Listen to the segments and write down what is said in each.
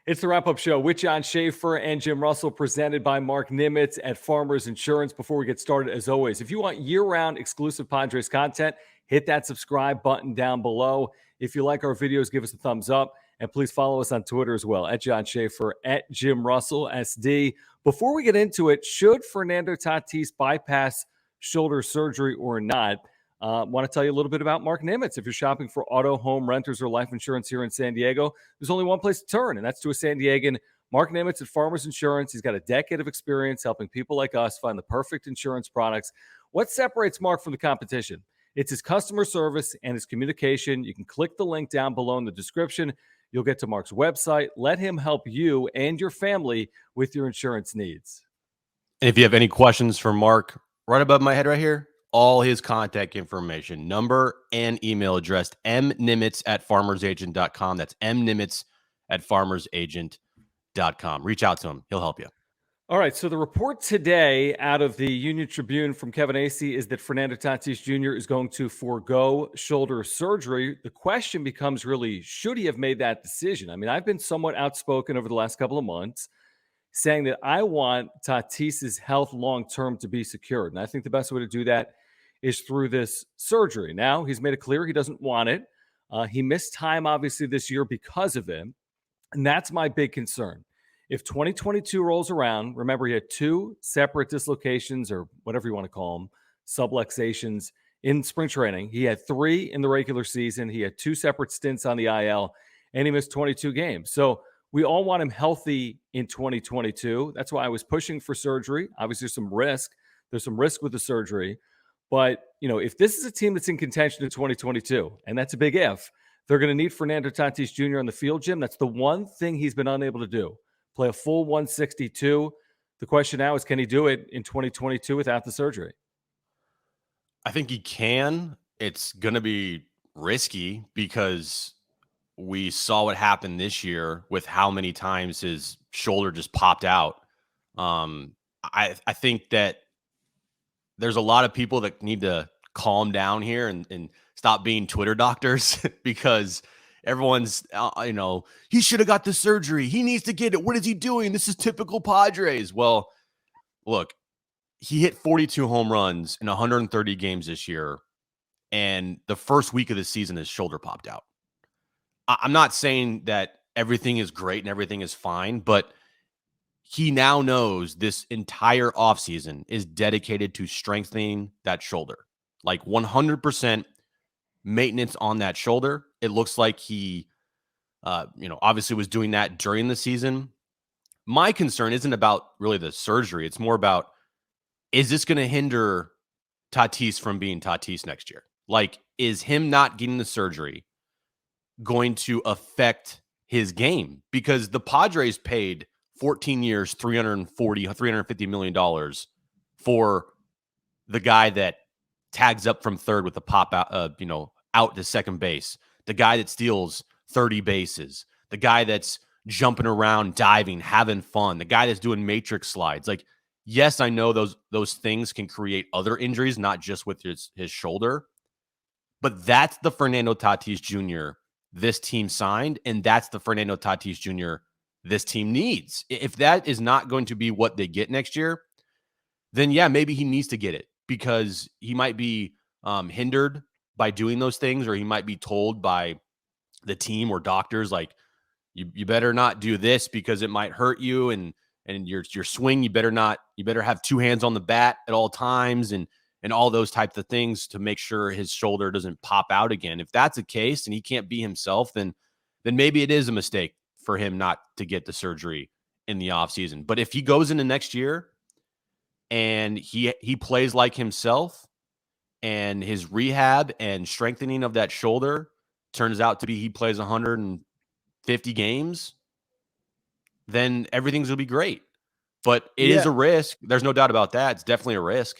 It's the wrap-up show with John Schaefer and Jim Russell, presented by Mark Nimitz at Farmers Insurance. Before we get started, as always, if you want year-round exclusive Padres content, hit that subscribe button down below. If you like our videos, give us a thumbs up. And please follow us on Twitter as well, at John Schaefer, at Jim Russell, SD. Before we get into it, should Fernando Tatis bypass shoulder surgery or not? I want to tell you a little bit about Mark Nimitz. If you're shopping for auto, home, renters, or life insurance here in San Diego, there's only one place to turn, and that's to a San Diegan. Mark Nimitz at Farmers Insurance. He's got a decade of experience helping people like us find the perfect insurance products. What separates Mark from the competition? It's his customer service and his communication. You can click the link down below in the description. You'll get to Mark's website. Let him help you and your family with your insurance needs. And if you have any questions for Mark, right above my head right here, all his contact information, number and email address, mnimitz@farmersagent.com. That's mnimitz@farmersagent.com. Reach out to him. He'll help you. All right, so the report today out of the Union Tribune from Kevin Acee is that Fernando Tatis Jr. is going to forego shoulder surgery. The question becomes really, should he have made that decision? I mean, I've been somewhat outspoken over the last couple of months saying that I want Tatis's health long-term to be secured. And I think the best way to do that is through this surgery. Now, he's made it clear he doesn't want it. He missed time, obviously, this year because of it. And that's my big concern. If 2022 rolls around, remember he had two separate dislocations, or whatever you want to call them, subluxations in spring training. He had three in the regular season. He had two separate stints on the IL, and he missed 22 games. So we all want him healthy in 2022. That's why I was pushing for surgery. Obviously, there's some risk. There's some risk with the surgery. But, if this is a team that's in contention in 2022, and that's a big if, they're going to need Fernando Tatis Jr. on the field, Jim. That's the one thing he's been unable to do. Play a full 162. The question now is, can he do it in 2022 without the surgery? I think he can. It's going to be risky because we saw what happened this year with how many times his shoulder just popped out. I think that there's a lot of people that need to calm down here and stop being Twitter doctors because everyone's, he should have got the surgery. He needs to get it. What is he doing? This is typical Padres. Well, look, he hit 42 home runs in 130 games this year. And the first week of the season, his shoulder popped out. I'm not saying that everything is great and everything is fine, but he now knows this entire offseason is dedicated to strengthening that shoulder. Like 100% maintenance on that shoulder. It looks like he, obviously was doing that during the season. My concern isn't about really the surgery. It's more about, is this going to hinder Tatis from being Tatis next year? Like, is him not getting the surgery going to affect his game? Because the Padres paid 14 years, $350 million for the guy that tags up from third with the pop out, out to second base, the guy that steals 30 bases, the guy that's jumping around, diving, having fun, the guy that's doing matrix slides. Like, yes, I know those things can create other injuries, not just with his shoulder, but that's the Fernando Tatis Jr. this team signed, and that's the Fernando Tatis Jr. this team needs. If that is not going to be what they get next year, then yeah, maybe he needs to get it because he might be hindered by doing those things, or he might be told by the team or doctors, like, you better not do this because it might hurt you, and your swing, you better have two hands on the bat at all times, and all those types of things to make sure his shoulder doesn't pop out again. If that's the case and he can't be himself, then maybe it is a mistake for him not to get the surgery in the offseason. But if he goes into next year and he plays like himself, and his rehab and strengthening of that shoulder turns out to be he plays 150 games, then everything's going to be great. But it is a risk. There's no doubt about that. It's definitely a risk.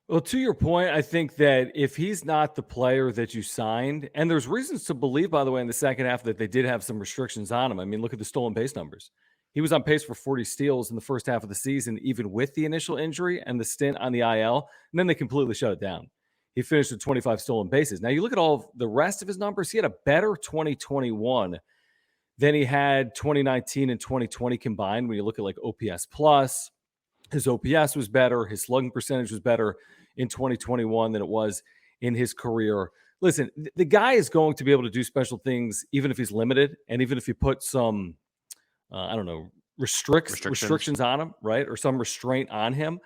Well, to your point, I think that if he's not the player that you signed, and there's reasons to believe, by the way, in the second half that they did have some restrictions on him. I mean, look at the stolen base numbers. He was on pace for 40 steals in the first half of the season, even with the initial injury and the stint on the IL, and then they completely shut it down. He finished with 25 stolen bases. Now, you look at all of the rest of his numbers, he had a better 2021 Then he had 2019 and 2020 combined. When you look at like OPS plus, his OPS was better. His slugging percentage was better in 2021 than it was in his career. Listen, the guy is going to be able to do special things even if he's limited, and even if you put some, I don't know, Restrictions. restrictions on him, right, or some restraint on him.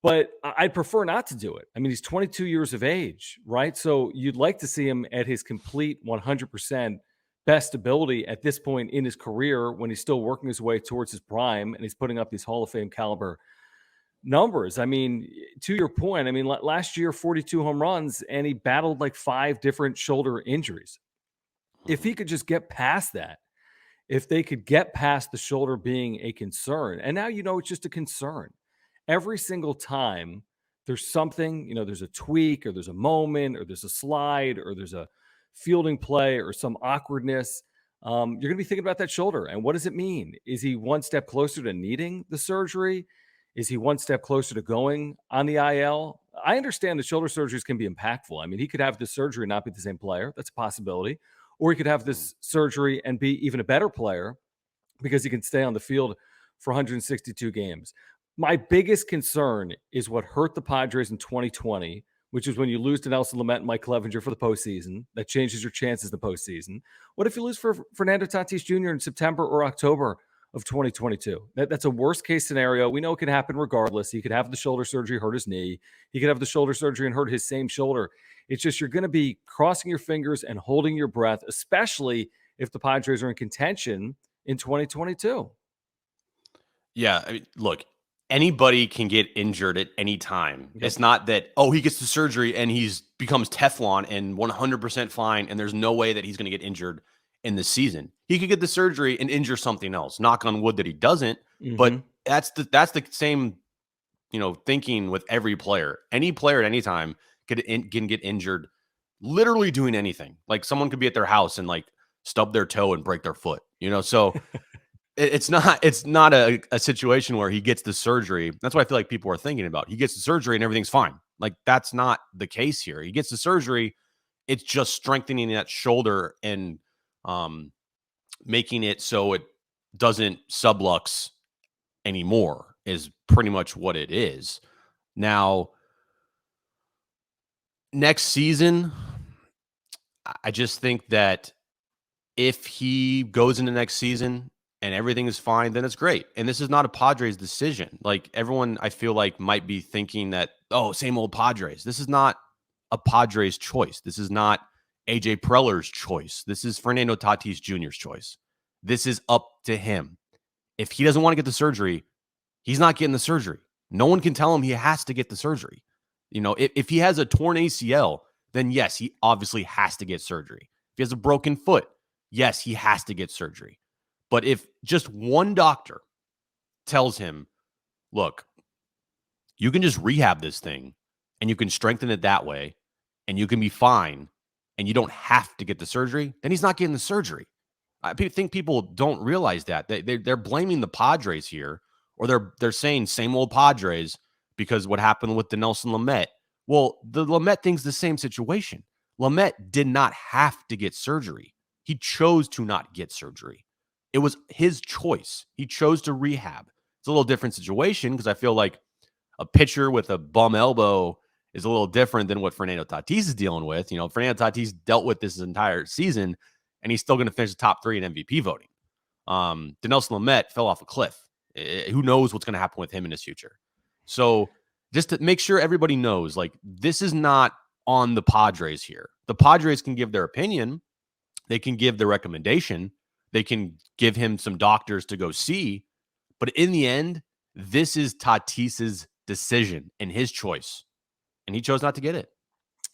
But I'd prefer not to do it. I mean, he's 22 years of age, right? So you'd like to see him at his complete 100% best ability at this point in his career when he's still working his way towards his prime and he's putting up these Hall of Fame caliber numbers. I mean, to your point, I mean, last year, 42 home runs, and he battled like 5 different shoulder injuries. If he Mhm. could just get past that, if they could get past the shoulder being a concern, and now it's just a concern. Every single time there's something, there's a tweak or there's a moment or there's a slide or there's a fielding play or some awkwardness, you're going to be thinking about that shoulder. And what does it mean? Is he one step closer to needing the surgery? Is he one step closer to going on the IL? I understand that shoulder surgeries can be impactful. I mean, he could have this surgery and not be the same player. That's a possibility. Or he could have Mhm. this surgery and be even a better player because he can stay on the field for 162 games. My biggest concern is what hurt the Padres in 2020, which is when you lose to Nelson Lamet and Mike Clevenger for the postseason. That changes your chances in the postseason. What if you lose for Fernando Tatis Jr. in September or October of 2022? That's a worst case scenario. We know it can happen regardless. He could have the shoulder surgery, hurt his knee. He could have the shoulder surgery and hurt his same shoulder. It's just you're going to be crossing your fingers and holding your breath, especially if the Padres are in contention in 2022. Yeah, I mean, look, anybody can get injured at any time. Yep. It's not that, oh, he gets the surgery and he's becomes Teflon and 100% fine and there's no way that he's going to get injured in the season. He could get the surgery and injure something else. Knock on wood that he doesn't, but Mm-hmm. that's the same, thinking with every player. Any player at any time can get injured literally doing anything. Like someone could be at their house and like stub their toe and break their foot, so it's not a situation where he gets the surgery. That's what I feel like people are thinking about. He gets the surgery and everything's fine. Like that's not the case here. He gets the surgery. It's just strengthening that shoulder and um, making it so it doesn't sublux anymore is pretty much what it is. Now, next season, I just think that if he goes into next season and everything is fine, then it's great. And this is not a Padres decision. Like everyone, I feel like might be thinking that, oh, same old Padres. This is not a Padres choice. This is not AJ Preller's choice. This is Fernando Tatis Jr.'s choice. This is up to him. If he doesn't want to get the surgery, he's not getting the surgery. No one can tell him he has to get the surgery. If he has a torn ACL, then yes, he obviously has to get surgery. If he has a broken foot, yes, he has to get surgery. But if just one doctor tells him, look, you can just rehab this thing and you can strengthen it that way and you can be fine and you don't have to get the surgery, then he's not getting the surgery. I think people don't realize that. They're blaming the Padres here, or they're saying same old Padres because what happened with the Nelson Lamet. Well, the Lamet thing's the same situation. Lamet did not have to get surgery. He chose to not get surgery. It was his choice. He chose to rehab. It's a little different situation because I feel like a pitcher with a bum elbow is a little different than what Fernando Tatis is dealing with. Fernando Tatis dealt with this entire season, and he's still going to finish the top 3 in MVP voting. Dinelson Lamet fell off a cliff. Who knows what's going to happen with him in his future? So just to make sure everybody knows, like, this is not on the Padres here. The Padres can give their opinion. They can give their recommendation. They can give him some doctors to go see. But in the end, this is Tatis's decision and his choice. And he chose not to get it.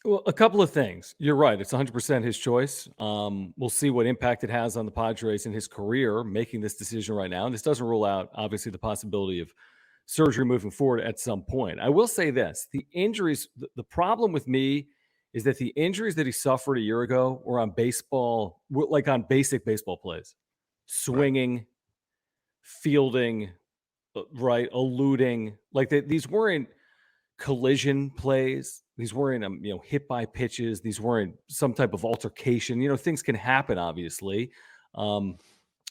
Well, a couple of things. You're right. It's 100% his choice. We'll see what impact it has on the Padres in his career making this decision right now. And this doesn't rule out, obviously, the possibility of surgery moving forward at some point. I will say this: the injuries, the problem with me is that the injuries that he suffered a year ago were on like on basic baseball plays, Right. swinging, fielding, right, eluding. Like these weren't collision plays. These weren't, hit by pitches. These weren't some type of altercation. Things can happen, obviously. Um,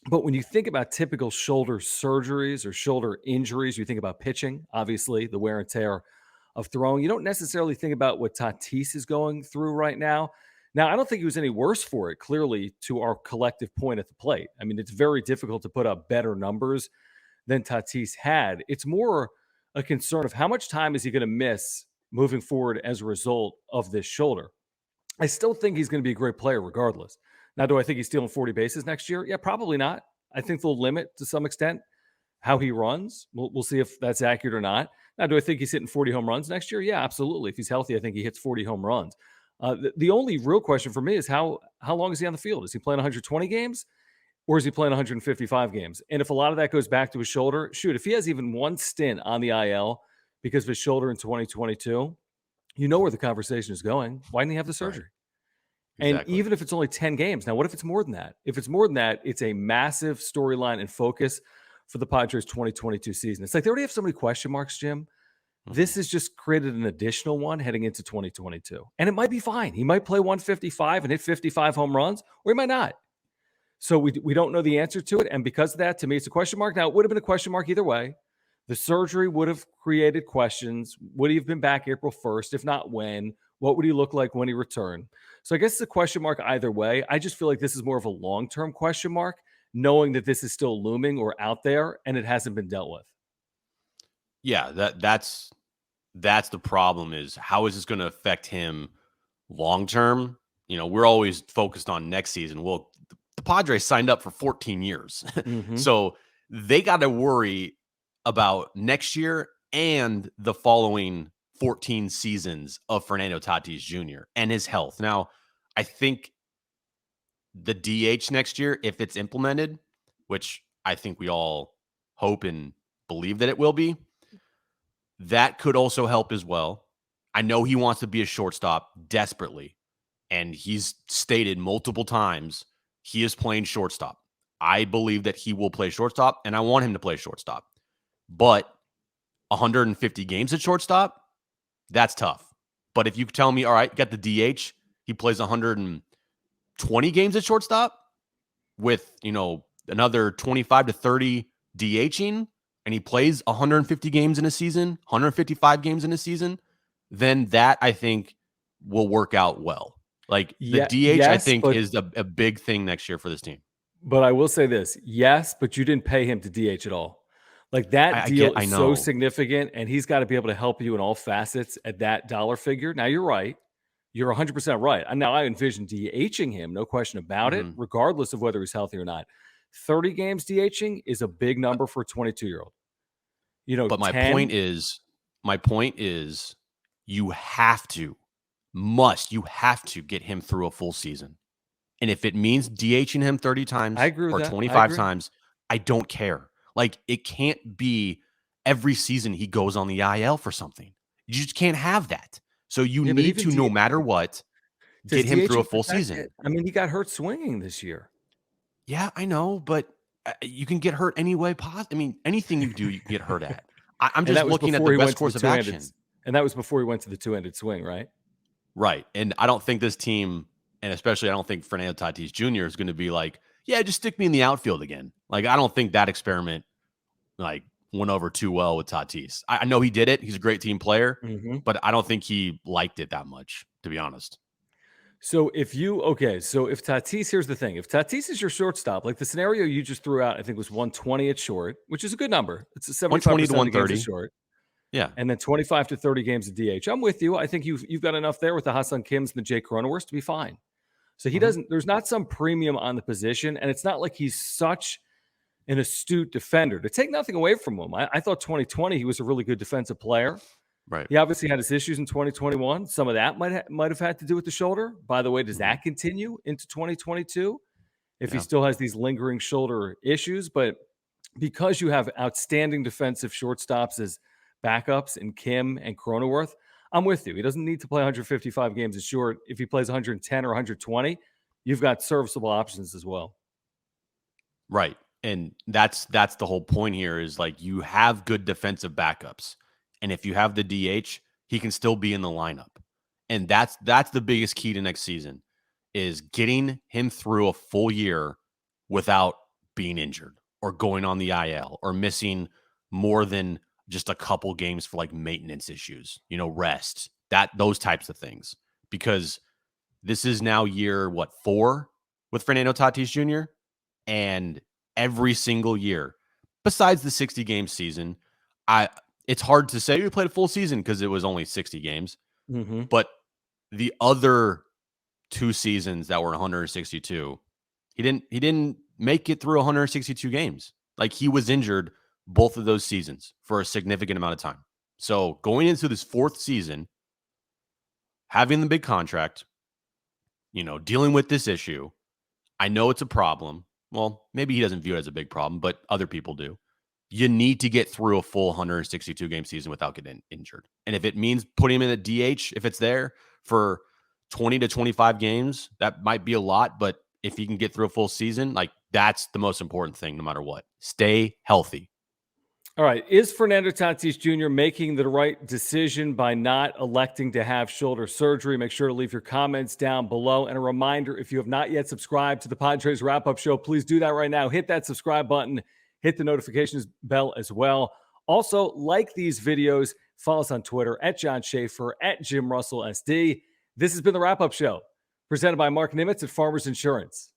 But when you think about typical shoulder surgeries or shoulder injuries, you think about pitching, obviously, the wear and tear of throwing. You don't necessarily think about what Tatis is going through right now. Now, I don't think he was any worse for it, clearly, to our collective point at the plate. I mean, it's very difficult to put up better numbers than Tatis had. It's more a concern of how much time is he going to miss moving forward as a result of this shoulder. I still think he's going to be a great player regardless. Now, do I think he's stealing 40 bases next year? Yeah, probably not. I think they'll limit to some extent how he runs. We'll see if that's accurate or not. Now, do I think he's hitting 40 home runs next year? Yeah, absolutely. If he's healthy, I think he hits 40 home runs. The only real question for me is how long is he on the field? Is he playing 120 games or is he playing 155 games? And if a lot of that goes back to his shoulder, shoot, if he has even one stint on the IL because of his shoulder in 2022, you know where the conversation is going. Why didn't he have the Right. surgery? And Exactly. even if it's only 10 games, now what if it's more than that? If it's more than that, it's a massive storyline and focus for the Padres 2022 season. It's like they already have so many question marks, Jim. Mhm. This has just created an additional one heading into 2022. And it might be fine. He might play 155 and hit 55 home runs, or he might not. So we don't know the answer to it. And because of that, to me, it's a question mark. Now, it would have been a question mark either way. The surgery would have created questions. Would he have been back April 1st? If not, when? What would he look like when he returned? So I guess it's a question mark either way. I just feel like this is more of a long-term question mark, knowing that this is still looming or out there and it hasn't been dealt with. Yeah, that's the problem is how is this going to affect him long term? We're always focused on next season. Well, the Padres signed up for 14 years. Mm-hmm. So they got to worry about next year and the following 14 seasons of Fernando Tatis Jr. and his health. Now, I think the DH next year, if it's implemented, which I think we all hope and believe that it will be, that could also help as well. I know he wants to be a shortstop desperately, and he's stated multiple times he is playing shortstop. I believe that he will play shortstop, and I want him to play shortstop. But 150 games at shortstop, that's tough. But if you tell me, all right, got the DH, he plays 120 games at shortstop with, another 25 to 30 DHing, and he plays 150 games in a season, 155 games in a season, then that I think will work out well. Like the Yeah, DH, I yes, think is a big thing next year for this team. but I will say this. Yes, but you didn't pay him to DH at all. Like that deal I is so know. significant, and he's got to be able to help you in all facets at that dollar figure. Now, you're right. You're 100% right. And now I envision DHing him, no question about it, Mhm. regardless of whether he's healthy or not. 30 games DHing is a big But, number for a 22-year-old. but 10, my point is, you you have to get him through a full season. And if it means DHing him 30 I times agree with or that. I 25 agree. times, I don't care. Like, it can't be every season he goes on the IL for something. You just can't have that. So you Yeah, but need even to, no matter what, does get him through a DHing full protect season. it? I mean, he got hurt swinging this year. Yeah, I know, but you can get hurt anyway. I mean, anything you do, you can get hurt at. I'm And just that was looking at before the he best went to the course of two-handed action. and that was before he went to the two-handed swing, right? Right. And I don't think this team, and especially I don't think Fernando Tatis Jr. is going to be like, yeah, just stick me in the outfield again. Like, I don't think that experiment like went over too well with Tatis. I know he did it. He's a great team player, Mhm. but I don't think he liked it that much, to be honest. So if Tatis, here's the thing. If Tatis is your shortstop, like the scenario you just threw out, I think was 120 at short, which is a good number. It's a 120 to 75% of the games at 130. short, Yeah. and then 25 to 30 games at DH. I'm with you. I think you've got enough there with the Ha-Seong Kims and the Jake Cronenworths to be fine. So he Hmm. doesn't, there's not some premium on the position, and it's not like he's such an astute defender. To take nothing away from him, I thought 2020 he was a really good defensive player. Right. He obviously had his issues in 2021. Some of that might have had to do with the shoulder. By the way, does Hmm. that continue into 2022 if he Yeah. still has these lingering shoulder issues? But because you have outstanding defensive shortstops as backups in Kim and Cronenworth, I'm with you. He doesn't need to play 155 games as short. If he plays 110 or 120, you've got serviceable options as well. Right. And that's the whole point here is like you have good defensive backups. And if you have the DH, he can still be in the lineup. And that's the biggest key to next season is getting him through a full year without being injured or going on the IL or missing more than just a couple games for like maintenance issues, rest, those types of things. Because this is now year, 4 with Fernando Tatis Jr. And every single year, besides the 60 game season, it's hard to say we played a full season because it was only 60 games. Mm-hmm. But the other 2 seasons that were 162, he didn't make it through 162 games. Like, he was injured both of those seasons for a significant amount of time. So going into this 4th season, having the big contract, dealing with this issue, I know it's a problem. Well, maybe he doesn't view it as a big problem, but other people do. You need to get through a full 162 game season without getting injured. And if it means putting him in the DH, if it's there for 20 to 25 games, that might be a lot. But if he can get through a full season, like, that's the most important thing, no matter what. Stay healthy. All right. Is Fernando Tatis Jr. making the right decision by not electing to have shoulder surgery? Make sure to leave your comments down below. And a reminder, if you have not yet subscribed to the Padres Wrap-Up Show, please do that right now. Hit that subscribe button. Hit the notifications bell as well. Also, like these videos. Follow us on Twitter at John Schaefer, at Jim Russell SD. This has been the Wrap-Up Show, presented by Mark Nimitz at Farmers Insurance.